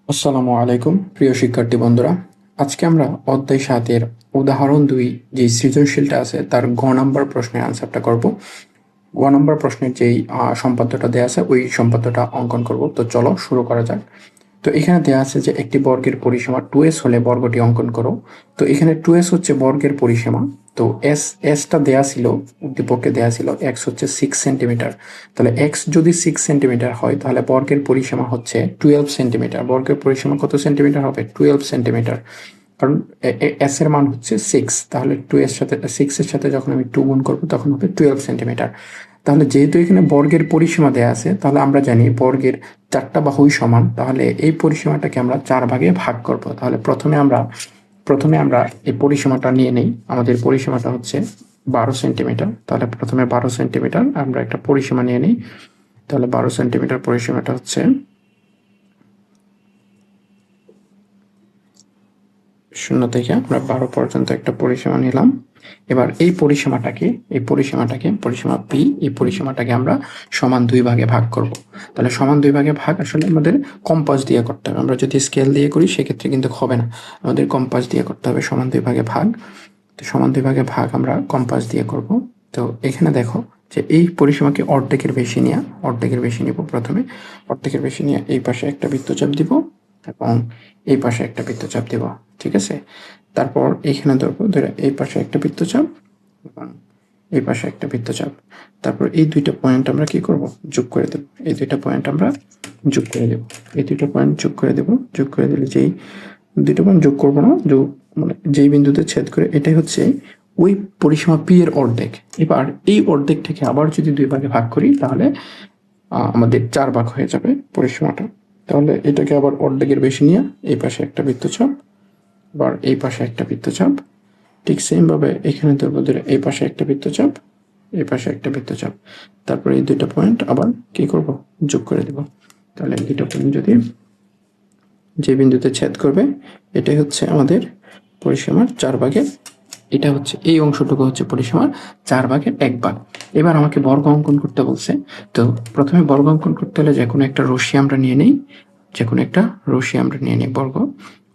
আসসালামু আলাইকুম প্রিয় শিক্ষার্থী বন্ধুরা। আজকে আমরা অধ্যায় ৭-এর উদাহরণ ২ যে সৃজনশীলটা আছে তার গ নাম্বার প্রশ্নের আনসারটা করব। গ নাম্বার প্রশ্নের যেই সম্পাদ্যটা দেওয়া আছে ওই সম্পাদ্যটা অঙ্কন করব। তো চলো শুরু করা যাক। তো এখানে দেওয়া আছে যে একটি বর্গের পরিসীমা 2s হলে বর্গটি অঙ্কন করো। তো এখানে 2s হচ্ছে বর্গের পরিসীমা। তো এসটা দেয়া ছিল, উদ্দীপকে দেয়া ছিল এক্স হচ্ছে 6 সেন্টিমিটার। তাহলে এক্স যদি 6 সেন্টিমিটার হয় তাহলে বর্গের পরিসীমা হচ্ছে 12 সেন্টিমিটার। বর্গের পরিসীমা কত সেন্টিমিটার হবে? 12 সেন্টিমিটার। কারণ এস এর মান হচ্ছে 6, তাহলে 6 এর সাথে যখন আমি 2 গুণ করবো তখন হবে 12 সেন্টিমিটার। তাহলে যেহেতু এখানে বর্গের পরিসীমা দেয়া আছে, তাহলে আমরা জানি বর্গের 4টা বাহুই সমান। তাহলে এই পরিসীমাটাকে আমরা 4 ভাগে ভাগ করব। তাহলে প্রথমে আমরা এই পরিসীমাটা নিয়ে নেই। আমাদের পরিসীমাটা হচ্ছে 12 সেন্টিমিটার। তাহলে প্রথমে 12 সেন্টিমিটার আমরা একটা পরিসীমা নিয়ে নিই। তাহলে 12 সেন্টিমিটার পরিসীমাটা হচ্ছে 0 থেকে আমরা 12 পর্যন্ত একটা পরিসীমা নিলাম। এবার এই পরিসীমা পি, এই পরিসীমাটাকে আমরা সমান 2 ভাগে ভাগ করব। তাহলে সমান 2 ভাগে ভাগ আসলে আমাদের কম্পাস দিয়ে করতে হবে। আমরা যদি স্কেল দিয়ে করি সেক্ষেত্রে কিন্তু হবে না, আমাদের কম্পাস দিয়ে করতে হবে। সমান 2 ভাগে ভাগ, তো সমান 2 ভাগে ভাগ আমরা কম্পাস দিয়ে করব। তো এখানে দেখো যে এই পরিসীমাকে অর্ধেকের বেশি নিব। প্রথমে অর্ধেকের বেশি নিয়ে এই পাশে একটা বৃত্তচাপ দিব এবং এই পাশে একটা বৃত্তচাপ দিব। ঠিক আছে, তারপর এখানে ধরে এই পাশে একটা বৃত্তচাপ এবং এই পাশে একটা বৃত্তচাপ। তারপর এই দুইটা পয়েন্ট আমরা কি করব? যোগ করে দেব। এই দুইটা পয়েন্ট আমরা যোগ করে দেব। এই দুইটা পয়েন্ট যোগ করে দেব। যোগ করে দিলে যেই দুইটা পয়েন্ট যোগ করবো না, যোগ মানে যেই বিন্দুতে ছেদ করে, এটাই হচ্ছে ওই পরিসীমা পি এর অর্ধেক। এবার এই অর্ধেক থেকে আবার যদি 2 ভাগে ভাগ করি তাহলে আমাদের 4 ভাগ হয়ে যাবে পরিসীমাটা। তাহলে এটাকে আবার অর্ধেকের বেশি নিয়ে এই পাশে একটা বৃত্তচাপ, আবার এই পাশে একটা বৃত্তচাপ। ঠিক সেম ভাবে এখানে ধরবো, ধরে এই পাশে একটা বৃত্তচাপ, এই পাশে একটা বৃত্তচাপ। তারপরে এই দুইটা পয়েন্ট আবার কি করব? যোগ করে দেব। তাহলে এই দুইটা পয়েন্ট যদি যে বিন্দুতে ছেদ করবে, এটাই হচ্ছে আমাদের পরিসীমার 4 ভাগের, এটা হচ্ছে এই অংশটুকু হচ্ছে পরিসীমার 4 ভাগের 1 ভাগ। এবার আমাকে বর্গ অঙ্কন করতে বলছে। তো প্রথমে বর্গ অঙ্কন করতে হলে যে কোনো একটা রশ্মি আমরা নিয়ে নিই। বর্গ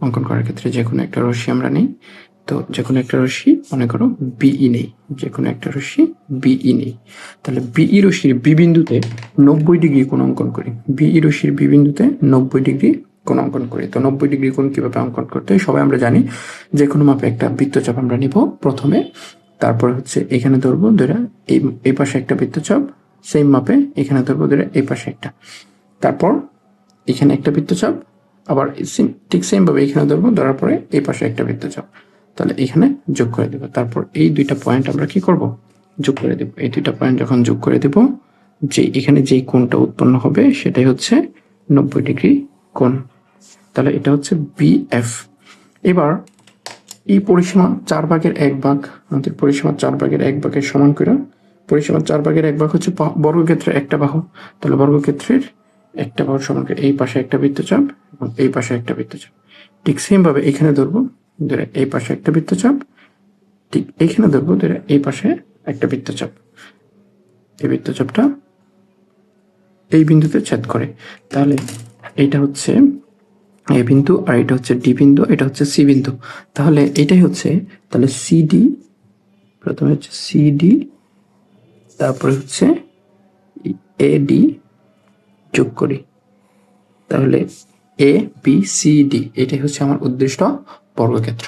অঙ্কন করার ক্ষেত্রে যে কোনো একটা রশ্মি আমরা নিই। তো যে কোনো একটা রশ্মি মনে করো বিই নেই, তাহলে বিই রশ্মির বি বিন্দুতে 90 ডিগ্রি কোণ অঙ্কন করি। বিই রশ্মির বি বিন্দুতে 90 ডিগ্রি কোণ অঙ্কন করি। তো 90 ডিগ্রি কোণ কিভাবে অঙ্কন করতে হয় সবাই আমরা জানি। যে কোনো মাপে একটা বৃত্তচাপ আমরা নিব প্রথমে, তারপর হচ্ছে এখানে ধরবো, ধরে এই পাশে একটা বৃত্তচাপ, সেম মাপে এখানে ধরবো, ধরে এই পাশে একটা, তারপর এখানে একটা বৃত্তচাপ, আবার ঠিক সেম ভাবে এখানে ধরবো, ধরার পরে এই পাশে একটা বৃত্তচাপ। তাহলে এখানে যোগ করে দেব। তারপর এই দুইটা পয়েন্ট আমরা কি করব? যোগ করে দেব। এই দুইটা পয়েন্ট যখন যোগ করে দেব, যে এখানে যেই কোণটা উৎপন্ন হবে সেটাই হচ্ছে 90 ডিগ্রি কোণ। তাহলে এটা হচ্ছে বিএফ। এবার এই পরিসীমা 4 ভাগের 1 ভাগ, আমাদের পরিসীমা 4 ভাগের 1 ভাগের সমান করে, পরিসীমা 4 ভাগের 1 ভাগ হচ্ছে বর্গক্ষেত্রের একটা বাহু। তাহলে বর্গক্ষেত্রের একটা বাহু সমান করে এই পাশে একটা বৃত্তচাপ এবং এই পাশে একটা বৃত্তচাপ। ঠিক সেম ভাবে এখানে ধরবো, ধরে এই পাশে একটা বৃত্তচাপ, ঠিক এইখানে ধরবো, ধরে এই পাশে একটা বৃত্তচাপ। এই বৃত্তচাপটা এই বিন্দুতে ছেদ করে। তাহলে এইটা হচ্ছে এ বিন্দু আর এটা হচ্ছে ডি বিন্দু, এটা হচ্ছে সি বিন্দু। তাহলে এটাই হচ্ছে, তাহলে সিডি, প্রথমে হচ্ছে সিডি, তারপরে হচ্ছে এডি যোগ করি। তাহলে এ বি সি ডি, এটাই হচ্ছে আমার উদ্দিষ্ট বর্গক্ষেত্র।